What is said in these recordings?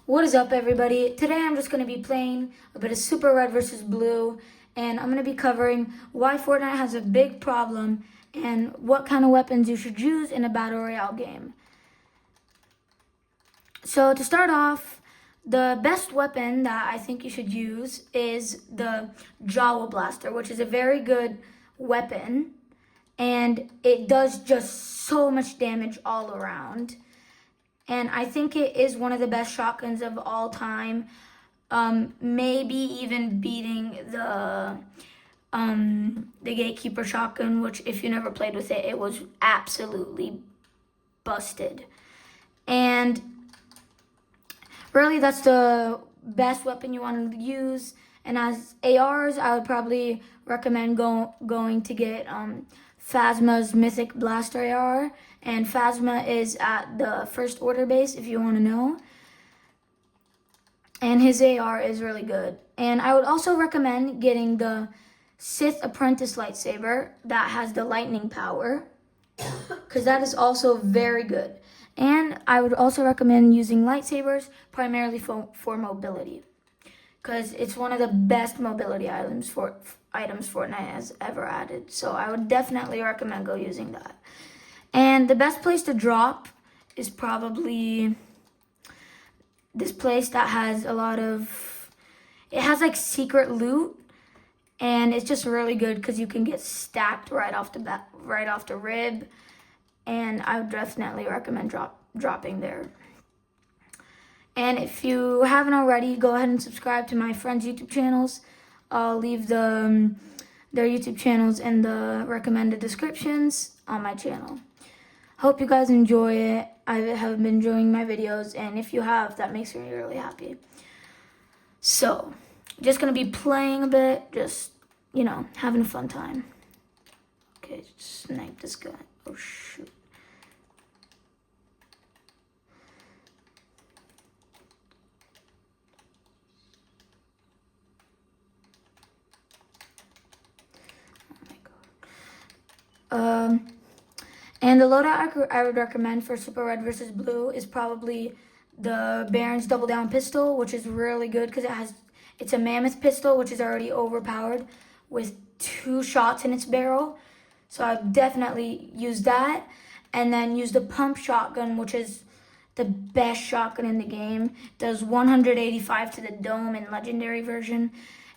What is up, everybody? Today I'm just going to be playing a bit of Super Red versus Blue, and I'm going to be covering why Fortnite has a big problem and what kind of weapons you should use in a Battle Royale game. So to start off, the best weapon that I think you should use is the Jawa Blaster, which is a very good weapon, and it does just so much damage all around. And I think it is one of the best shotguns of all time. Maybe even beating the Gatekeeper shotgun, which if you never played with it, it was absolutely busted. And really, that's the best weapon you want to use. And as ARs, I would probably recommend going to get Phasma's Mythic Blaster AR. And Phasma is at the First Order base, if you want to know. And his AR is really good. And I would also recommend getting the Sith Apprentice lightsaber that has the lightning power, because that is also very good. And I would also recommend using lightsabers primarily for mobility, because it's one of the best mobility items Fortnite has ever added. So I would definitely recommend using that. And the best place to drop is probably this place that has it has like secret loot, and it's just really good because you can get stacked right off the rib, and I would definitely recommend dropping there. And if you haven't already, go ahead and subscribe to my friends' YouTube channels. I'll leave their YouTube channels in the recommended descriptions on my channel. Hope you guys enjoy it. I have been enjoying my videos, and if you have, that makes me really happy. So, just gonna be playing a bit, just, having a fun time. Okay, snipe this guy. Oh, shoot. Oh, my God. And the loadout I would recommend for Super Red versus Blue is probably the Baron's Double Down pistol, which is really good because it's a mammoth pistol, which is already overpowered with 2 shots in its barrel. So I would definitely use that. And then use the pump shotgun, which is the best shotgun in the game. It does 185 to the dome in legendary version.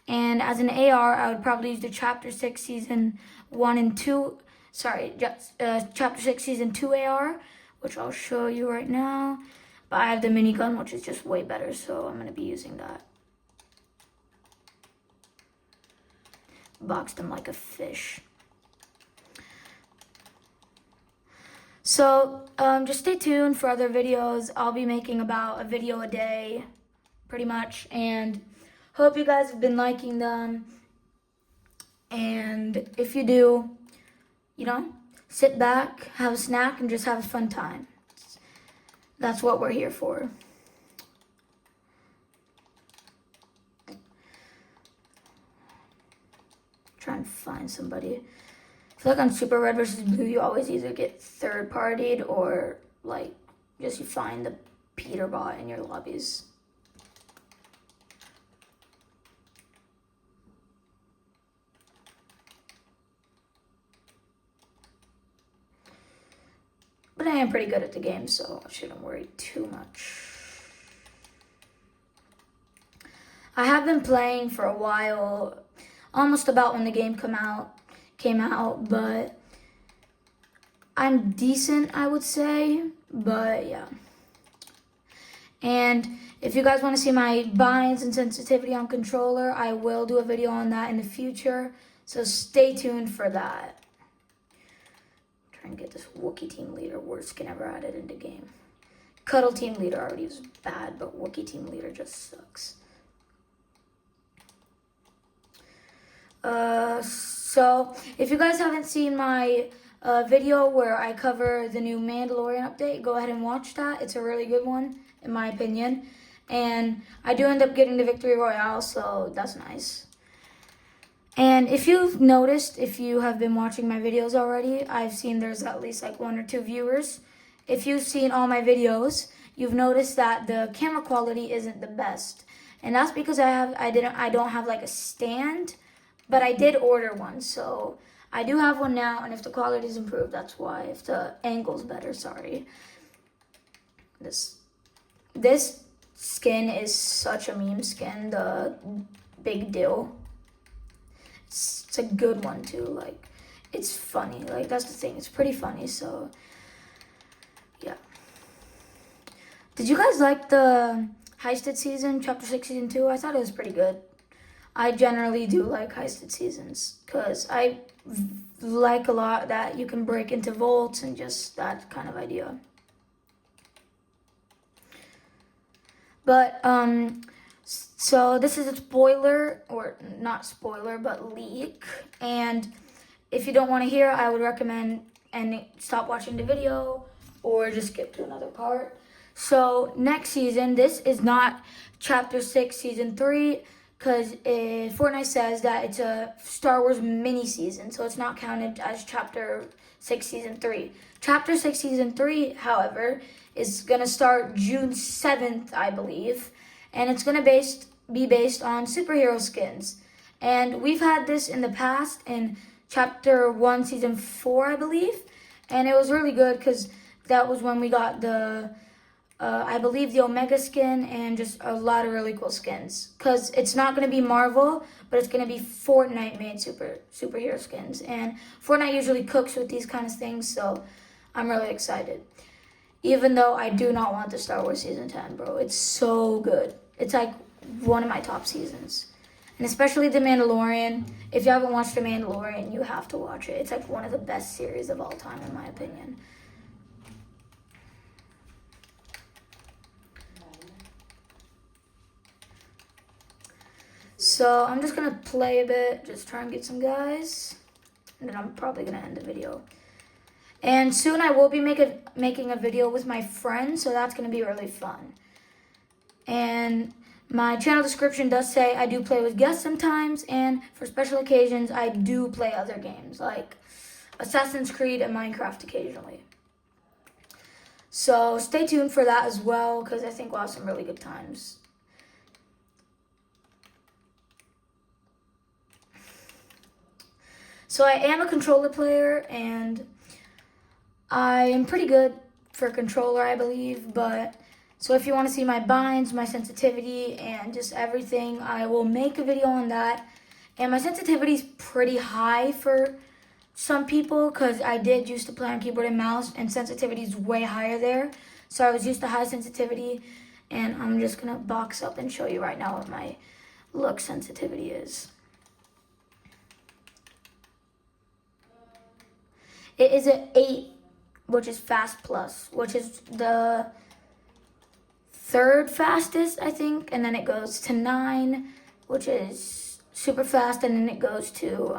And as an AR, I would probably use the Chapter 6 Season 1 and 2. Chapter 6 Season 2 AR, which I'll show you right now. But I have the minigun, which is just way better, so I'm going to be using that. Boxed him like a fish. So, just stay tuned for other videos. I'll be making about a video a day, pretty much. And hope you guys have been liking them. And if you do, sit back, have a snack, and just have a fun time. That's what we're here for. Try and find somebody. I feel like on Super Red versus Blue, you always either get third-partied or, just you find the Peter bot in your lobbies. But I am pretty good at the game, so I shouldn't worry too much. I have been playing for a while, almost about when the game came out, but I'm decent, I would say, but yeah. And if you guys want to see my binds and sensitivity on controller, I will do a video on that in the future, so stay tuned for that. Try and get this Wookiee team leader, worst skin ever added into game. Cuddle team leader already was bad, but Wookiee team leader just sucks. So if you guys haven't seen my video where I cover the new Mandalorian update, go ahead and watch that. It's a really good one, in my opinion. And I do end up getting the Victory Royale, so that's nice. And if you've noticed, if you have been watching my videos already, I've seen there's at least 1 or 2 viewers. If you've seen all my videos, you've noticed that the camera quality isn't the best. And that's because I don't have like a stand, but I did order one, so I do have one now, and if the quality is improved, that's why. If the angle's better, sorry. This skin is such a meme skin, the big deal. It's a good one too, like, it's funny, like, that's the thing, it's pretty funny, so, yeah. Did you guys like the Heisted season, Chapter 6, Season 2? I thought it was pretty good. I generally do like Heisted seasons, because I like a lot that you can break into vaults and just that kind of idea. But, so this is a spoiler, or not spoiler, but leak. And if you don't want to hear, I would recommend and stop watching the video or just skip to another part. So next season, this is not Chapter 6, Season 3, because Fortnite says that it's a Star Wars mini season, so it's not counted as Chapter 6, Season 3. Chapter 6, Season 3, however, is going to start June 7th, I believe, and it's going to be based on superhero skins. And we've had this in the past in Chapter 1, Season 4, I believe, and it was really good because that was when we got the, I believe, the Omega skin and just a lot of really cool skins. Because it's not going to be Marvel, but it's going to be Fortnite-made superhero skins. And Fortnite usually cooks with these kind of things, so I'm really excited. Even though I do not want the Star Wars Season 10, bro. It's so good. It's like one of my top seasons. And especially The Mandalorian. If you haven't watched The Mandalorian, you have to watch it. It's like one of the best series of all time, in my opinion. So I'm just going to play a bit, just try and get some guys. And then I'm probably going to end the video. And soon I will be making a video with my friends, so that's going to be really fun. And my channel description does say I do play with guests sometimes, and for special occasions, I do play other games, like Assassin's Creed and Minecraft occasionally. So stay tuned for that as well, because I think we'll have some really good times. So I am a controller player, and I am pretty good for a controller, I believe, but so if you want to see my binds, my sensitivity, and just everything, I will make a video on that. And my sensitivity is pretty high for some people because I did used to play on keyboard and mouse, and sensitivity is way higher there. So I was used to high sensitivity, and I'm just going to box up and show you right now what my look sensitivity is. It is an 8, which is fast plus, which is the third fastest, I think, and then it goes to 9, which is super fast, and then it goes to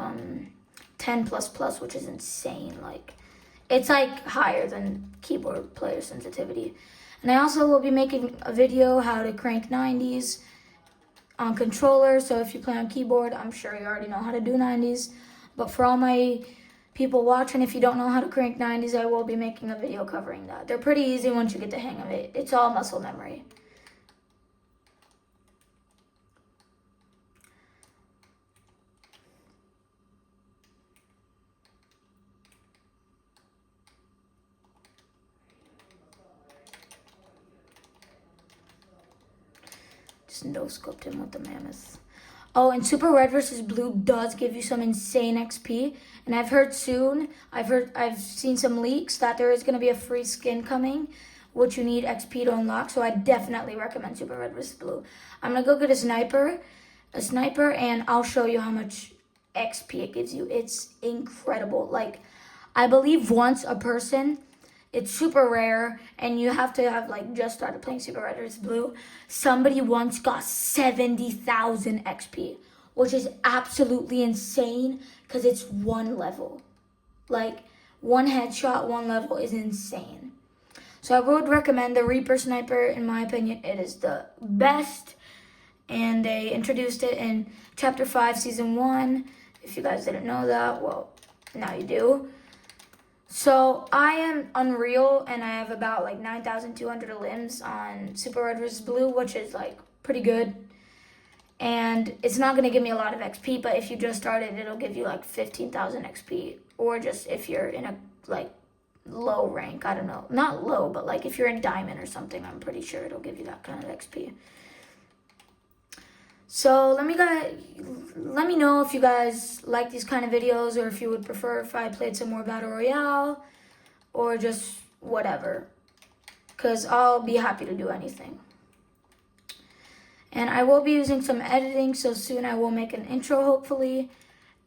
10 plus plus, which is insane. Like, it's like higher than keyboard player sensitivity. And I also will be making a video how to crank 90s on controller. So if you play on keyboard, I'm sure you already know how to do 90s. But for all my people watching, if you don't know how to crank 90s, I will be making a video covering that. They're pretty easy once you get the hang of it. It's all muscle memory. Just no-scoped him with the mammoth. Oh, and Super Red versus Blue does give you some insane XP. And I've heard soon, I've seen some leaks that there is going to be a free skin coming, which you need XP to unlock. So I definitely recommend Super Red versus Blue. I'm going to go get a sniper, and I'll show you how much XP it gives you. It's incredible. Like, I believe once a person, it's super rare, and you have to have, like, just started playing Super Red versus Blue. Somebody once got 70,000 XP, which is absolutely insane, because it's one level. Like, one headshot, one level is insane. So I would recommend the Reaper Sniper. In my opinion, it is the best, and they introduced it in Chapter 5, Season 1. If you guys didn't know that, well, now you do. So I am Unreal, and I have about like 9,200 limbs on Super Red vs. Blue, which is like pretty good. And it's not going to give me a lot of XP, but if you just started, it'll give you like 15,000 XP. Or just if you're in a like low rank, I don't know. Not low, but like if you're in Diamond or something, I'm pretty sure it'll give you that kind of XP. So let me know if you guys like these kind of videos, or if you would prefer if I played some more Battle Royale, or just whatever. Because I'll be happy to do anything. And I will be using some editing, so soon I will make an intro, hopefully.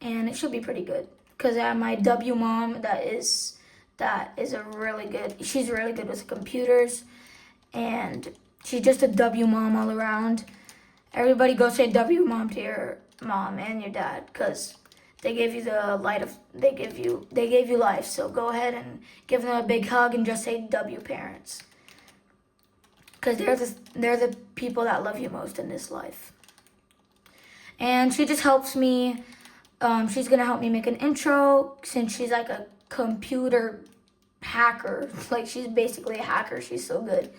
And it should be pretty good. Because I have my W mom that is she's really good with computers. And she's just a W mom all around. Everybody go say W mom to your mom and your dad, because they gave you they gave you life. So go ahead and give them a big hug and just say W parents. Because they're the people that love you most in this life. And she just helps me. She's going to help me make an intro, since she's like a computer hacker. Like, she's basically a hacker. She's so good.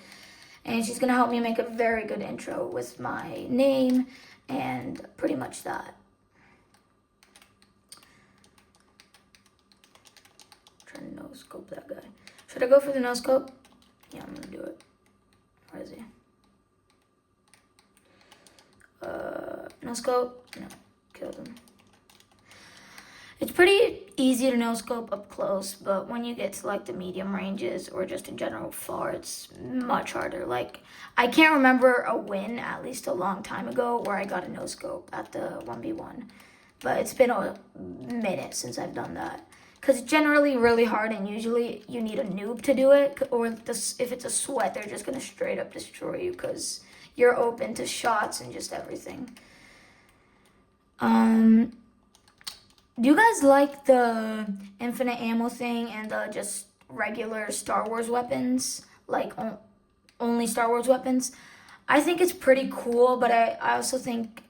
And she's going to help me make a very good intro with my name and pretty much that. I'm trying to no-scope that guy. Should I go for the no-scope? Yeah, I'm going to do it. Where is he? No scope? No. Killed him. It's pretty easy to no scope up close, but when you get to like the medium ranges or just in general far, it's much harder. Like, I can't remember a win, at least a long time ago, where I got a no scope at the 1v1. But it's been a minute since I've done that. Because it's generally really hard, and usually you need a noob to do it, or if it's a sweat, they're just going to straight up destroy you because you're open to shots and just everything. Do you guys like the infinite ammo thing and the just regular Star Wars weapons? Like, only Star Wars weapons? I think it's pretty cool, but I also think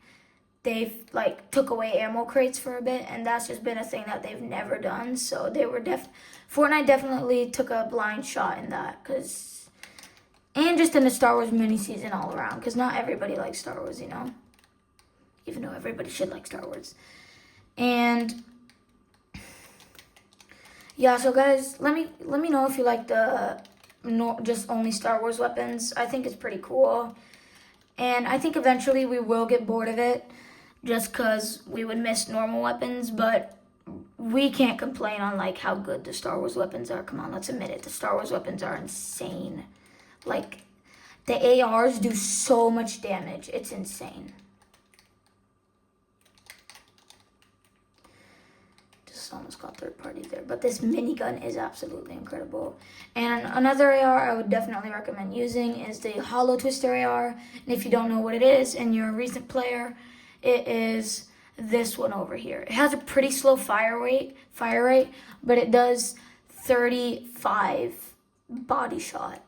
they've like took away ammo crates for a bit, and that's just been a thing that they've never done. So they were Fortnite definitely took a blind shot in that, and just in the Star Wars mini season all around, because not everybody likes Star Wars, you know, even though everybody should like Star Wars. And yeah, so guys, let me know if you like the just only Star Wars weapons. I think it's pretty cool, and I think eventually we will get bored of it, just because we would miss normal weapons, but we can't complain on like how good the Star Wars weapons are. Come on, let's admit it. The Star Wars weapons are insane. Like, the ARs do so much damage. It's insane. Just almost got third party there. But this minigun is absolutely incredible. And another AR I would definitely recommend using is the Hollow Twister AR. And if you don't know what it is and you're a recent player, it is this one over here. It has a pretty slow fire rate, but it does 35 body shot.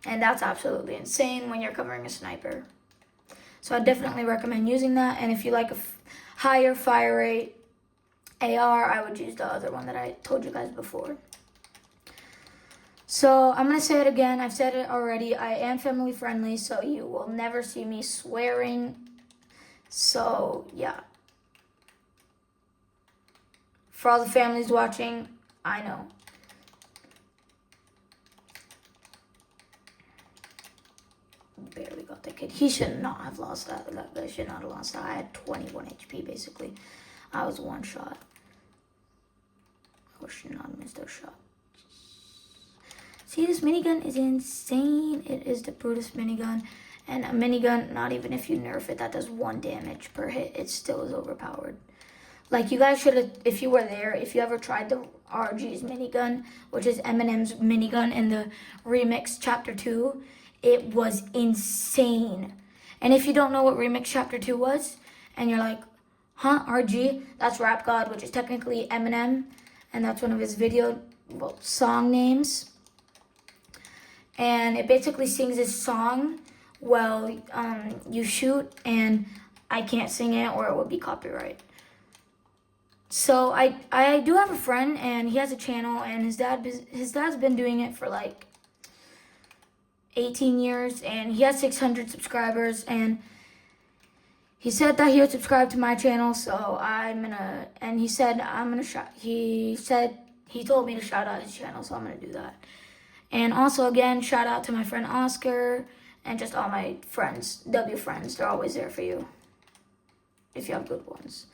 And that's absolutely insane when you're covering a sniper. So I definitely recommend using that. And if you like a higher fire rate AR, I would use the other one that I told you guys before. So I'm going to say it again. I've said it already. I am family friendly, so you will never see me swearing. So, yeah. For all the families watching, I know. Barely got that kid. He should not have lost that. That guy should not have lost that. I had 21 HP, basically. I was one shot. I should not have missed those shots. See, this minigun is insane. It is the brutest minigun. And a minigun, not even if you nerf it, that does 1 damage per hit. It still is overpowered. Like, you guys should have, if you were there, if you ever tried the RG's minigun, which is Eminem's minigun in the Remix Chapter 2, it was insane. And if you don't know what Remix Chapter 2 was, and you're like, huh, RG? That's Rap God, which is technically Eminem, and that's one of his song names. And it basically sings his song while you shoot, and I can't sing it or it would be copyright. So I do have a friend, and he has a channel, and his dad's been doing it for like 18 years, and he has 600 subscribers, and he said that he would subscribe to my channel, so he said he told me to shout out his channel, so I'm gonna do that. And also, again, shout out to my friend Oscar and just all my friends, W friends. They're always there for you if you have good ones.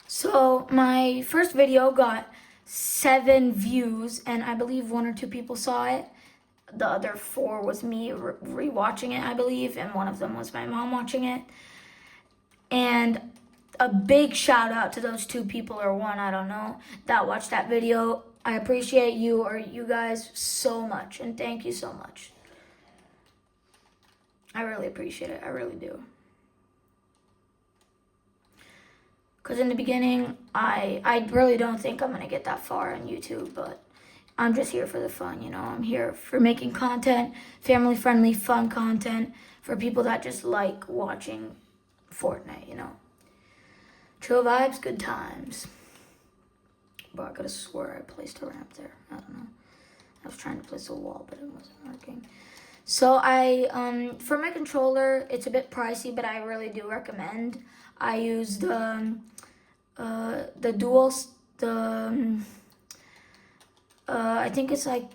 So my first video got 7 views, and I believe 1 or 2 people saw it. The other 4 was me rewatching it, I believe, and one of them was my mom watching it. And a big shout out to those 2 people, or 1, I don't know, that watched that video. I appreciate you, or you guys, so much, and thank you so much. I really appreciate it, I really do. Because in the beginning, I really don't think I'm going to get that far on YouTube, but I'm just here for the fun, you know. I'm here for making content, family-friendly, fun content for people that just like watching Fortnite, you know. Chill vibes, good times. Bro, I could have swore I placed a ramp there. I don't know. I was trying to place a wall, but it wasn't working. So for my controller, it's a bit pricey, but I really do recommend. I use the I think it's like,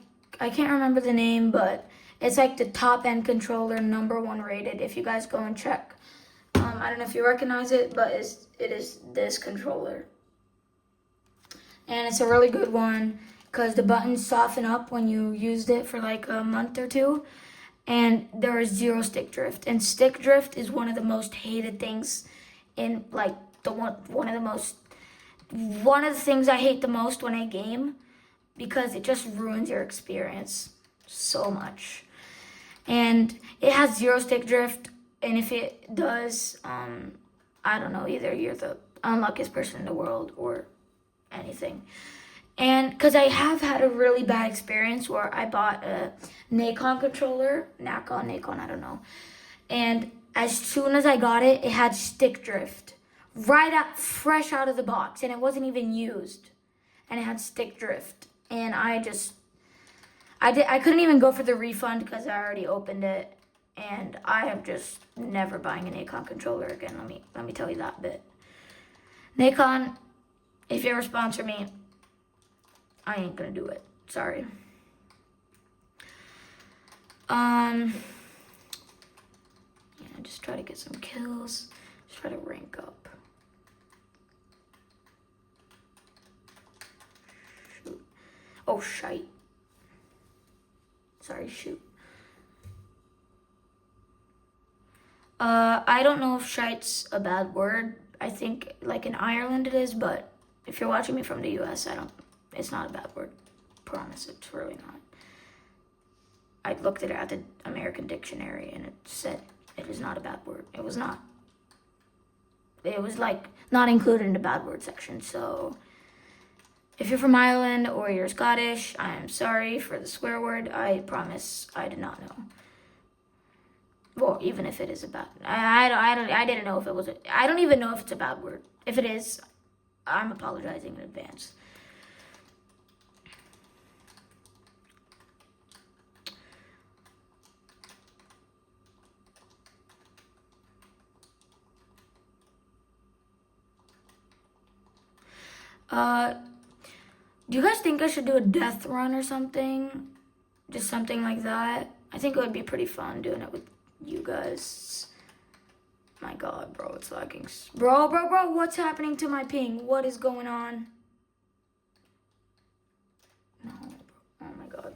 I can't remember the name, but it's like the top end controller, #1 rated. If you guys go and check, I don't know if you recognize it, but it is this controller, and it's a really good one because the buttons soften up when you used it for like a month or 2, and there is 0 stick drift. And stick drift is one of the most hated things in like one of the things I hate the most when I game, because it just ruins your experience so much. And it has 0 stick drift, and if it does, I don't know, either you're the unluckiest person in the world or anything. And because I have had a really bad experience where I bought a Nacon controller, Nacon, I don't know. And as soon as I got it, it had stick drift. Fresh out of the box, and it wasn't even used. And it had stick drift. And I couldn't even go for the refund because I already opened it. And I am just never buying an Nacon controller again. Let me tell you that bit. Nacon, if you ever sponsor me, I ain't gonna do it. Sorry. Yeah, just try to get some kills. Just try to rank up. Shoot. Oh, shite. Sorry, shoot. I don't know if shite's a bad word. I think like in Ireland it is, but if you're watching me from the US, it's not a bad word. Promise, it's really not. I looked at it at the American dictionary and it said it is not a bad word. It was not. It was like not included in the bad word section. So if you're from Ireland or you're Scottish, I am sorry for the swear word. I promise I did not know. Well, even if it is a bad, I didn't know if it was. I don't even know if it's a bad word. If it is, I'm apologizing in advance. Do you guys think I should do a death run or something? Just something like that? I think it would be pretty fun doing it with you guys. My God, bro, it's lagging. Bro, what's happening to my ping? What is going on? No, oh my God.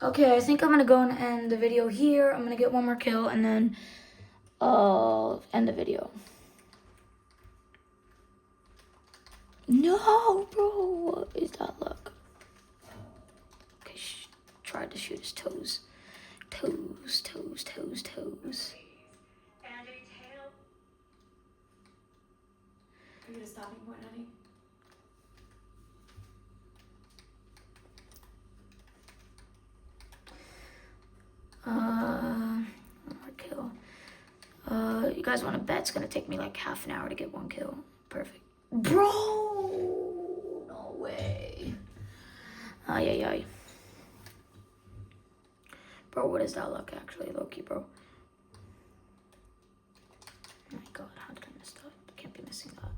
Okay, I think I'm gonna go and end the video here. I'm gonna get 1 more kill and then I'll end the video. No, bro, what is that luck? Okay, tried to shoot his toes. Toes. Are you at a stopping point, honey? You guys want to bet it's going to take me like half an hour to get 1 kill? Perfect. Bro! No way. Ay, ay, ay. Bro, what is that luck actually, low-key, bro? Oh my god, how did I miss that? I can't be missing that.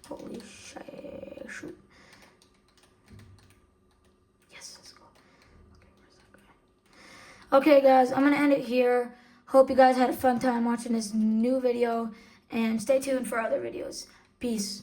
Holy shit. Shoot. Yes, let's go. Okay, where's that guy? Okay, guys, I'm going to end it here. Hope you guys had a fun time watching this new video. And stay tuned for other videos. Peace.